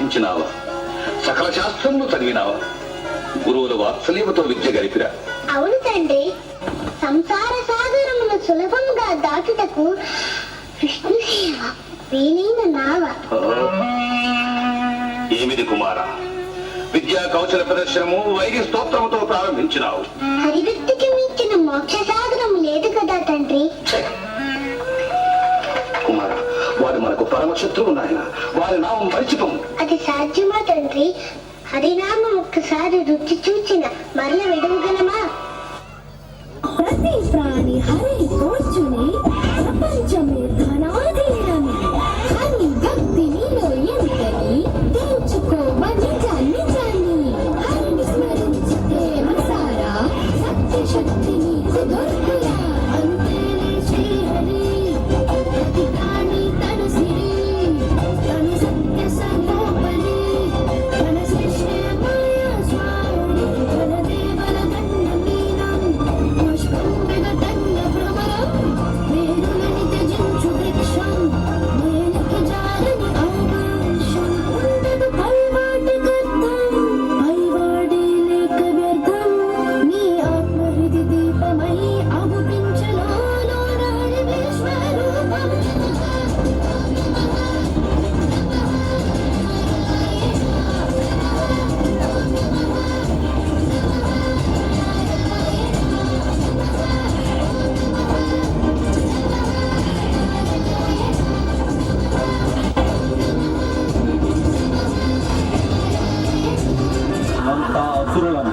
అభ్యసించినావా? సకల శాస్త్రములు చదివినావా? గురువుల వాత్సల్యముతో విద్య గరిపిరా. అవును తండ్రి, సంసార సాగరమును సులభంగా దాటుటకు విష్ణు సేవ వీలైన నావ. ఏమిది కుమార, విద్యా కౌశల ప్రదర్శనము వైద్య స్తోత్రముతో ప్రారంభించినావు. హరివృత్తికి మించిన మోక్ష సాగరం లేదు కదా తండ్రి. కుమార, వాడు మనకు పరమశత్రువు నాయన. వారి నామం మరిచిపోము. అది సాధ్యమా తండ్రి? హరినామం ఒక్కసారి రుచి చూచిన మరల విడువగలమా? ప్రతి ప్రాణి హరి కోర్చుని ప్రపంచమే ధనాధీనమే. హరి భక్తి నీలో ఎంతని తెలుసుకోవని జాన్ని. హరిని స్మరించితే మనసారా సత్య శక్తి నీకు దొరుకురా. అంతేలే శ్రీహరి ప్రతి ప్రాణి తను సిరి, తను సత్య సంగోపని, తన శిష్య మాయా స్వామి, తన దేవల దండ మీనం పుష్పం విగతంగ భ్రమరం. వేరులని త్యజించు వృక్షం, నేలకి జారని ఆకాశం. ఉండదు పైవాటి గర్థం, పైవాడే లేక వ్యర్థం. నీ ఆత్మహృది దీపమై అగుపించలోన విశ్వరూపం. అంతా అసురులం.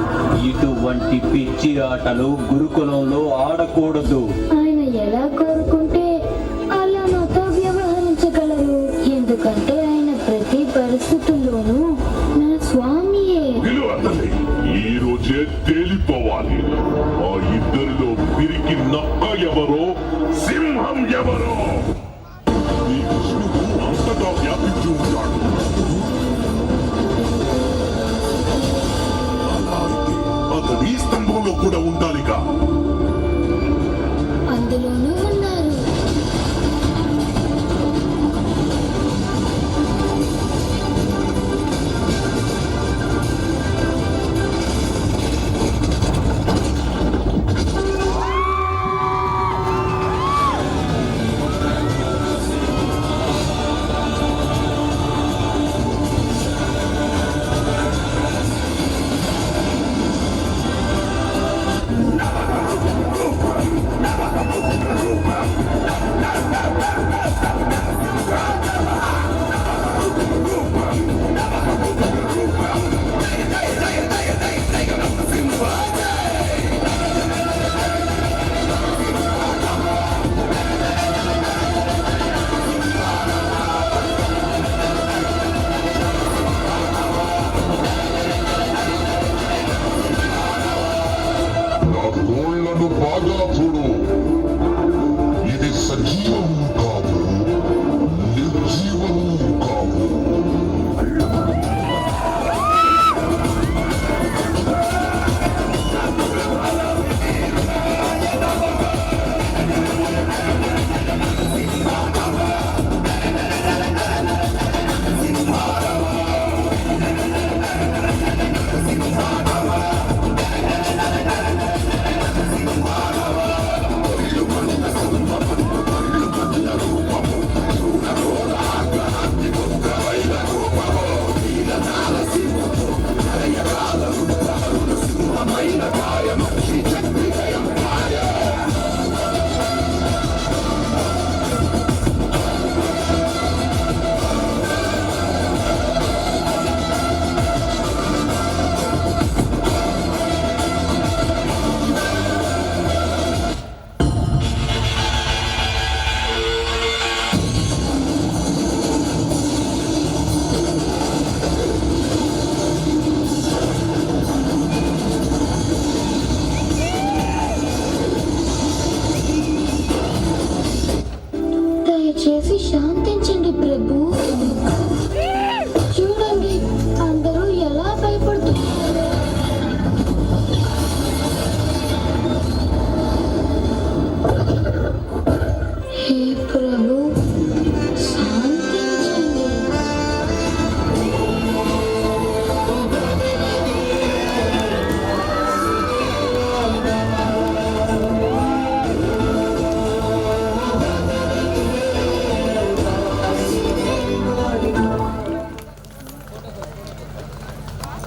ఇటువంటి పిచ్చి ఆటలు గురుకులంలో ఆడకూడదు. ఆయన ఎలా కోరుకుంటే అలా నాతో వ్యవహరించగలరు. ఎందుకంటే ఆయన ప్రతి పరిస్థితుల్లోనూ నా స్వామియే. అతన్ని ఈ రోజే తేలిపోవాలి. ఆ ఇద్దరిలో పిరికి నక్క ఎవరో, సింహం ఎవరో. ఈ విష్ణువు అంతటా వ్యాపించి ఉంటాడు. అలా అయితే అతడు ఈ స్తంభంలో కూడా ఉండాలిగా. అందులోనూ ఉన్నారు. నా గోళ్లను బాగా చూడు. ఇది సజీవం కాదు, నిర్జీవం కాదు. దయచేసి శాంతి